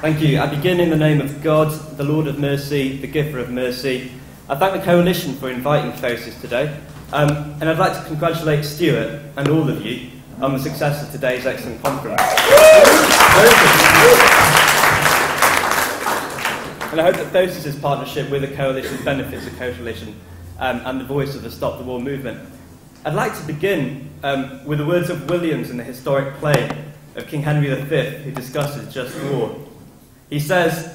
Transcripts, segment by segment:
Thank you. I begin in the name of God, the Lord of mercy, the giver of mercy. I thank the Coalition for inviting FOSIS today, and I'd like to congratulate Stuart and all of you on the success of today's excellent conference. And I hope that FOSIS' partnership with the Coalition benefits the Coalition and the voice of the Stop the War movement. I'd like to begin with the words of Williams in the historic play of King Henry V, who discusses just war. He says,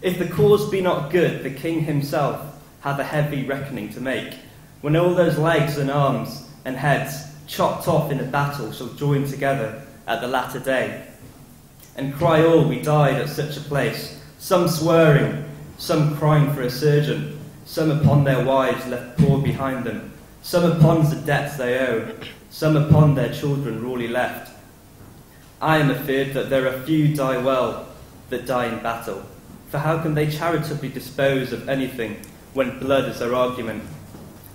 "If the cause be not good, the king himself hath a heavy reckoning to make, when all those legs and arms and heads chopped off in a battle shall join together at the latter day. And cry all, we died at such a place, some swearing, some crying for a surgeon, some upon their wives left poor behind them, some upon the debts they owe, some upon their children rawly left. I am afeard that there are few die well that die in battle, for how can they charitably dispose of anything when blood is their argument?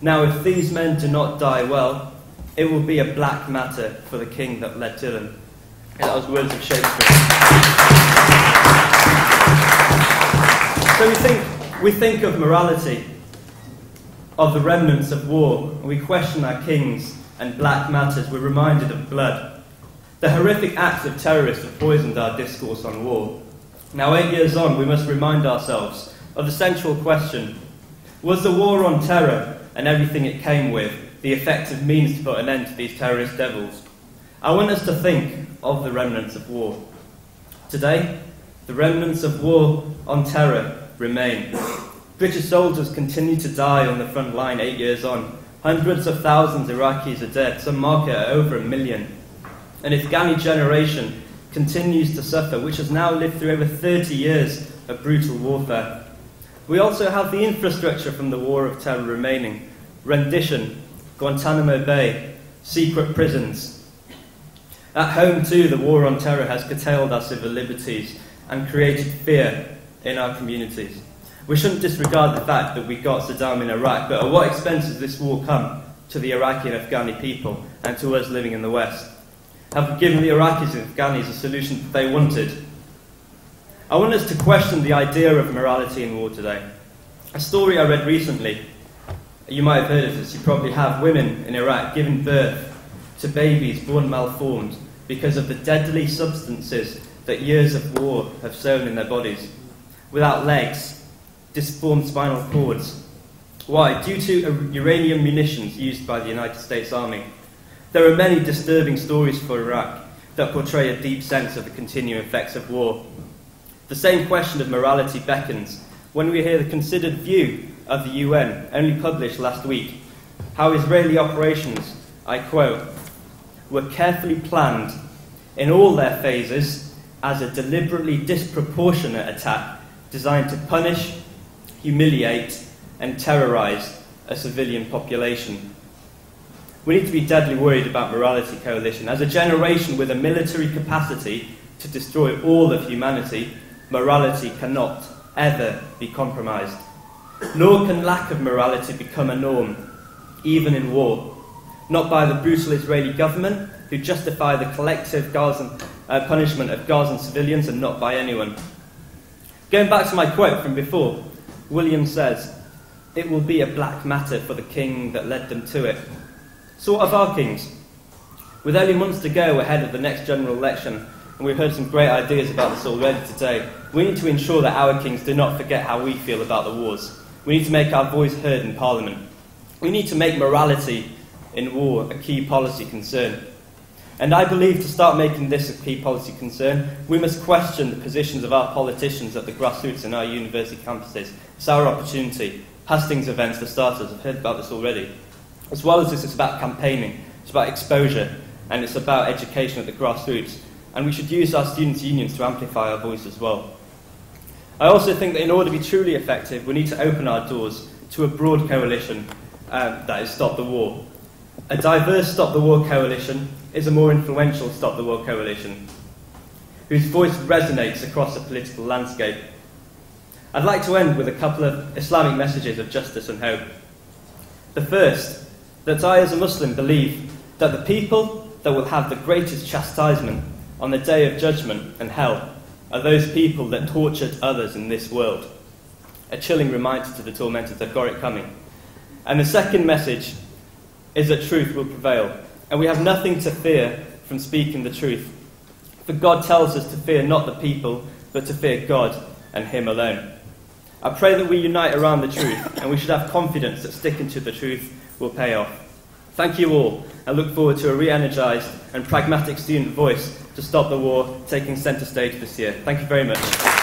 Now if these men do not die well, it will be a black matter for the king that led to them." And that was words of Shakespeare. So we think of morality, of the remnants of war, and we question our kings and black matters. We're reminded of blood. The horrific acts of terrorists have poisoned our discourse on war. Now, 8 years on, we must remind ourselves of the central question: was the war on terror and everything it came with the effective means to put an end to these terrorist devils? I want us to think of the remnants of war. Today, the remnants of war on terror remain. British soldiers continue to die on the front line 8 years on. Hundreds of thousands of Iraqis are dead, some mark it at over 1 million. An Afghani generation continues to suffer, which has now lived through over 30 years of brutal warfare. We also have the infrastructure from the war of terror remaining: rendition, Guantanamo Bay, secret prisons. At home too, the war on terror has curtailed our civil liberties and created fear in our communities. We shouldn't disregard the fact that we got Saddam in Iraq, but at what expense has this war come to the Iraqi and Afghani people and to us living in the West? Have we given the Iraqis and Afghanis a solution that they wanted? I want us to question the idea of morality in war today. A story I read recently, you might have heard of this, you probably have, women in Iraq giving birth to babies born malformed because of the deadly substances that years of war have sown in their bodies. Without legs, disformed spinal cords. Why? Due to uranium munitions used by the United States Army. There are many disturbing stories for Iraq that portray a deep sense of the continuing effects of war. The same question of morality beckons when we hear the considered view of the UN, only published last week, how Israeli operations, I quote, "were carefully planned in all their phases as a deliberately disproportionate attack designed to punish, humiliate, and terrorize a civilian population." We need to be deadly worried about morality, Coalition. As a generation with a military capacity to destroy all of humanity, morality cannot ever be compromised. Nor can lack of morality become a norm, even in war. Not by the brutal Israeli government, who justify the collective punishment of Gazan civilians, and not by anyone. Going back to my quote from before, William says, "It will be a black matter for the king that led them to it." So what of our kings? With only months to go ahead of the next general election, and we've heard some great ideas about this already today, we need to ensure that our kings do not forget how we feel about the wars. We need to make our voice heard in Parliament. We need to make morality in war a key policy concern. And I believe to start making this a key policy concern, we must question the positions of our politicians at the grassroots in our university campuses. It's our opportunity. Hastings events, for starters, I've heard about this already. As well as this, it's about campaigning, it's about exposure, and it's about education at the grassroots. And we should use our students' unions to amplify our voice as well. I also think that in order to be truly effective, we need to open our doors to a broad coalition that is Stop the War. A diverse Stop the War coalition is a more influential Stop the War coalition, whose voice resonates across the political landscape. I'd like to end with a couple of Islamic messages of justice and hope. The first, that I as a Muslim believe that the people that will have the greatest chastisement on the day of judgment and hell are those people that tortured others in this world. A chilling reminder to the tormentors, they've got it coming. And the second message is that truth will prevail. And we have nothing to fear from speaking the truth. For God tells us to fear not the people, but to fear God and Him alone. I pray that we unite around the truth, and we should have confidence that sticking to the truth will pay off. Thank you all. I look forward to a re-energised and pragmatic student voice to stop the war taking centre stage this year. Thank you very much.